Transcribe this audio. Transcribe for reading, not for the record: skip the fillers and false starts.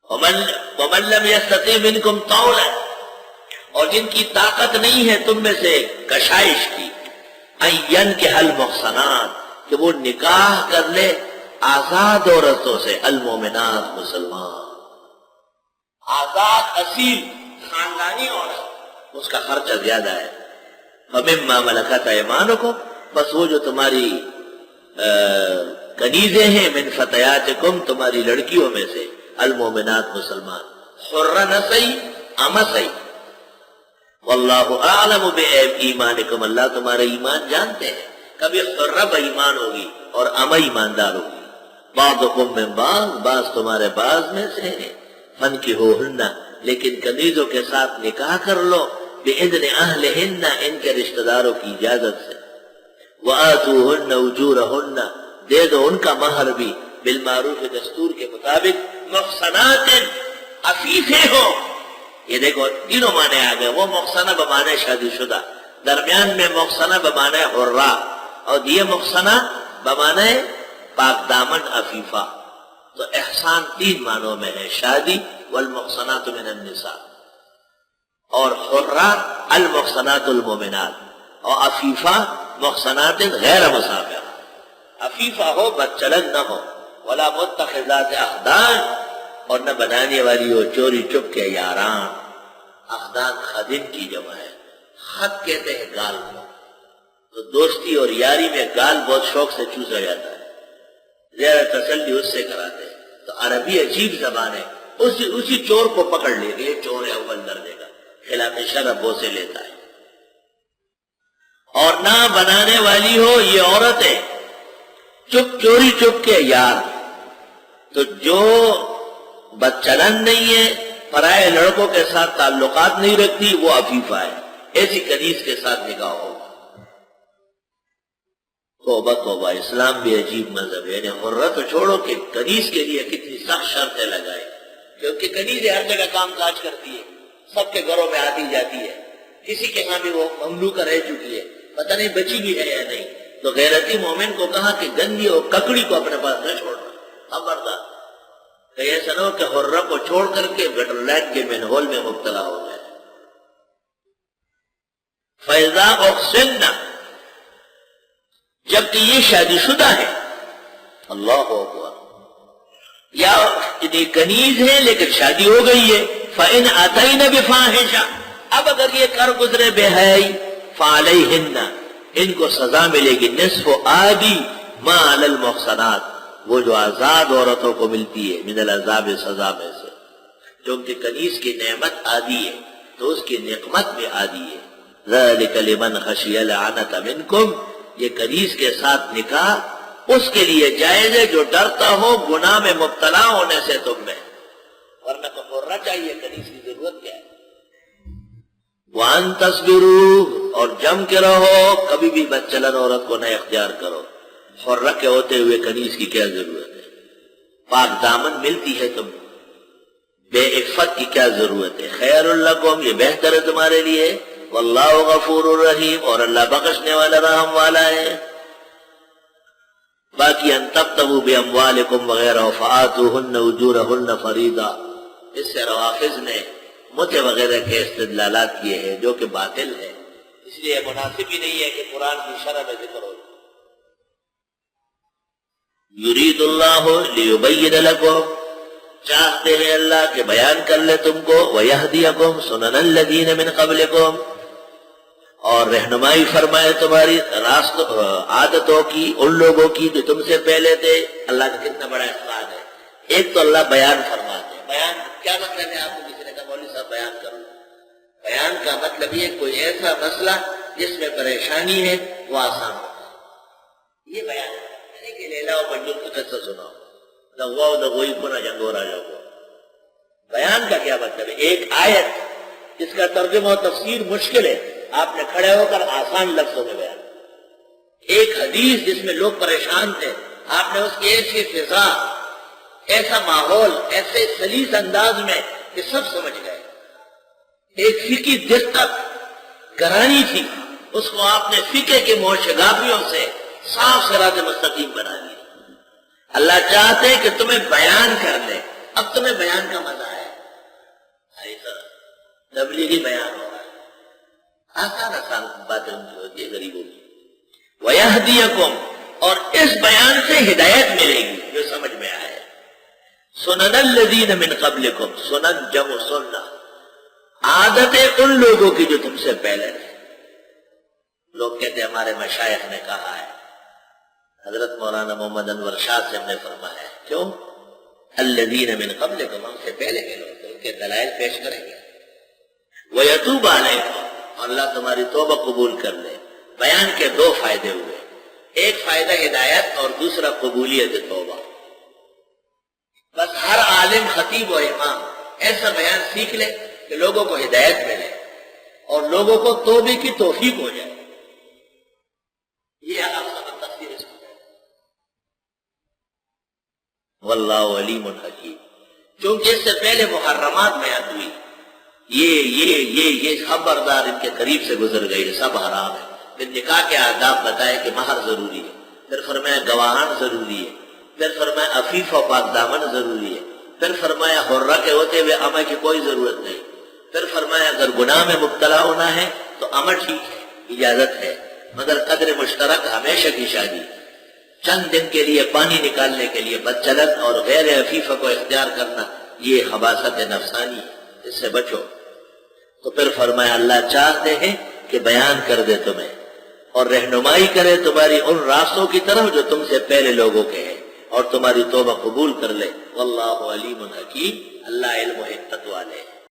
وَمَن لَّمْ يَسْتَطِعْ مِنكُمْ طَوْلًا، اور جن کی طاقت نہیں ہے تم میں سے کشائش کی، أَن يَنكِحَ الْمُحْصَنَاتِ، کہ وہ نکاح کر لے آزاد عورتوں سے، المومنات مسلمان، آزاد اصیل خاندانی عورت، اس کا خرچہ زیادہ ہے۔ فَمِمَّا مَلَكَتْ أَيْمَانُكُمْ، بس وہ جو تمہاری کنیزیں ہیں، من فتياتكم، تمہاری لڑکیوں میں سے، المومنات مسلمان، حرہ نہ صحیح اما صحیح، واللہ اعلم بایمانکم، اللہ تمہارا ایمان جانتے ہیں، کبھی حرہ با ایمان ہوگی اور اما ایماندار ہوگی، بعضکم من بعض، بعض تمہارے بعض میں سے ہیں، فانکحوہن، لیکن کنیزوں کے ساتھ نکاح کر لو، بإذن اہلہن، ان کے رشتہ داروں کی اجازت سے، وآتوہن اجورہن، دے دو ان کا مہر بھی، بالمعروف، دستور کے مطابق، محصنات، عفیفیں ہو۔ یہ دیکھو تینوں معنی آ گئے، وہ محصنہ بمعنی شادی شدہ، درمیان میں محصنہ بمعنی حرہ، اور یہ محصنہ بمعنی پاک دامن عفیفہ۔ تو احسان تین معنوں میں ہے، شادی، والمحصنات من النساء، اور حرہ المحصنات المومنات، اور عفیفہ محصنات غیر مسافرہ، عفیفہ ہو بدچلن نہ ہو، ولا متخذات اخدان، اور نہ بنانے والی ہو چوری چپ کے یاران۔ اخدان خادم کی جمع ہے، خط کہتے ہیں گال کو، تو دوستی اور یاری میں گال بہت شوق سے چوسا جاتا ہے، زیادہ تسلی اس سے کراتے ہیں۔ تو عربی عجیب زبان ہے، اسی چور کو پکڑ لے گا، یہ چور ہے اول درجے کا، خلاف شرع بوسے لیتا ہے۔ اور نہ بنانے والی ہو یہ عورتیں، چوری چپ کے یار، تو جو بدچلن نہیں ہے، پرائے لڑکوں کے ساتھ تعلقات نہیں رکھتی، وہ عفیفہ ہے، ایسی کنیز کے ساتھ نکاح ہوگا۔ توبہ توبہ، اسلام بھی عجیب مذہب ہے، یعنی حرہ تو چھوڑو کہ کنیز کے لیے کتنی سخت شرطیں لگائے، کیونکہ کنیزیں ہر جگہ کام کاج کرتی ہے، سب کے گھروں میں آتی جاتی ہے، کسی کے ہاں بھی وہ مملوکہ رہ چکی ہے، پتہ نہیں بچی بھی ہے یا نہیں۔ تو غیرتی مومن کو کہا کہ گندی اور ککڑی کو اپنے پاس نہ چھوڑنا، خبردار، کہ ایسا نہ ہو کہ حرہ کو چھوڑ کر کے گٹر لائن کے مین ہول میں مبتلا ہو جائے۔ فَإِذَا أُحْصِنَّ، جبکہ یہ شادی شدہ ہے، اللہ اکبر، یا کنیز ہے لیکن شادی ہو گئی ہے، فَإِنْ أَتَيْنَ بِفَاحِشَةٍ، اب اگر یہ کر گزرے بے حیائی، فَعَلَيْهِنَّ، ان کو سزا ملے گی، نصف آدھی ما علی المحصنات، وہ جو آزاد عورتوں کو ملتی ہے، من العذاب، سزا میں سے، جو ان کی کنیز کی نعمت آدھی ہے تو اس کی نقمت بھی آدھی ہے۔ ذَلِكَ لِمَنْ خَشِيَ الْعَنَتَ مِنْكُمْ، یہ کنیز کے ساتھ نکاح اس کے لیے جائز ہے جو ڈرتا ہو گناہ میں مبتلا ہونے سے تم میں، ورنہ تو مرنا چاہیے، کنیز کی ضرورت کیا ہے۔ وَأَن تَصْبِرُوا، اور جم کے رہو، کبھی بھی بدچلن عورت کو نہ اختیار کرو، حرہ کے ہوتے ہوئے کنیز کی کیا ضرورت ہے، پاک دامن ملتی ہے تم، بے عفت کی کیا ضرورت ہے، خیر لکم، یہ بہتر ہے تمہارے لیے، واللہ غفور الرحیم، اور اللہ بخشنے والا رحم والا ہے۔ باقی ان تبتغوا باموالکم وغیرہ فآتوہن اجورہن فریضہ، اس سے روافض نے متع وغیرہ کے استدلالات کیے ہیں جو کہ باطل ہے، اس لیے مناسب ہی نہیں ہے کہ قرآن کی شرح میں ذکر ہو۔ یرید اللہ لیبین لکم، چاہتے ہیں اللہ کہ بیان کر لے تم کو، ویہدیکم سنن الذین من قبلکم، اور رہنمائی فرمائے تمہاری عادتوں کی، ان لوگوں کی جو تم سے پہلے تھے۔ اللہ کا کتنا بڑا احسان ہے، ایک تو اللہ بیان فرماتے ہیں۔ بیان کیا مطلب ہے؟ آپ کو کسی نے کہا مولوی صاحب بیان کر لو، بیان کا مطلب یہ کوئی ایسا مسئلہ جس میں پریشانی ہے وہ آسان ہوتا ہے، یہ بیان ہے کہ لیلا و مجنون کو قصہ سناؤ، لغوا و لغوئی کو نہ جنگورا جاؤ۔ بیان کا کیا مطلب ہے؟ ایک آیت جس کا ترجمہ و تفسیر مشکل ہے، آپ نے کھڑے ہو کر آسان لفظوں میں بیان، ایک حدیث جس میں لوگ پریشان تھے، آپ نے اس کی ایسی فضا، ایسا ماحول، ایسے سلیس انداز میں کہ سب سمجھ گئے، ایک فقہی دقت کرانی تھی، اس کو آپ نے فقہ کے موشگافیوں سے صاف صراط مستقیم بنا دیا۔ اللہ چاہتے کہ تمہیں بیان کر لے۔ اب تمہیں بیان کا مزہ ہے، تبلیغی بیان ہو رہا ہے، آسان آسان باتیں ان کی ہوتی ہے غریبوں کی۔ وَيَهْدِيَكُمْ، اور اس بیان سے ہدایت ملے گی جو سمجھ میں آئے۔ سنن الذین من قبلکم، سنن جمع سننا، عادتیں ان لوگوں کی جو تم سے پہلے تھے۔ لوگ کہتے ہیں ہمارے مشائخ نے کہا ہے، حضرت مولانا محمد انور شاہ سے ہم نے فرمایا ہے، کیوں؟ الذین من قبلکم، ہم سے پہلے کے لوگ، ان کے دلائل پیش کریں گے۔ وَيَتُوبَ عَلَيْكُمْ، اور اللہ تمہاری توبہ قبول کر لے۔ بیان کے دو فائدے ہوئے، ایک فائدہ ہدایت اور دوسرا قبولیت توبہ۔ بس ہر عالم، خطیب و امام ایسا بیان سیکھ لے کہ لوگوں کو ہدایت ملے اور لوگوں کو توبے کی توفیق ہو جائے، یہ آپ سب تفسیر اس کو ہے۔ واللہ علیم حکیم، چونکہ اس سے پہلے محرمات بیان ہوئی، یہ خبردار، ان کے قریب سے گزر گئی، سب حرام ہے۔ پھر نکاح کے آداب بتائے کہ مہر ضروری ہے، پھر فرمایا گواہان ضروری ہے، پھر فرمایا عفیف و پاک دامن ضروری ہے، پھر فرمایا حرہ کے ہوتے ہوئے امہ کی کوئی ضرورت نہیں، پھر فرمایا اگر گناہ میں مبتلا ہونا ہے تو امہ ٹھیک ہے، اجازت ہے، مگر قدر مشترک ہمیشہ کی شادی، چند دن کے لیے پانی نکالنے کے لیے بدچلت اور غیر عفیفہ کو اختیار کرنا، یہ خباثت نفسانی ہے، اس سے بچو۔ تو پھر فرمایا اللہ چاہتے ہیں کہ بیان کر دے تمہیں اور رہنمائی کرے تمہاری ان راستوں کی طرف جو تم سے پہلے لوگوں کے ہیں، اور تمہاری توبہ قبول کر لے۔ واللہ علیم حکیم، اللہ علم و حکمت والے ہے۔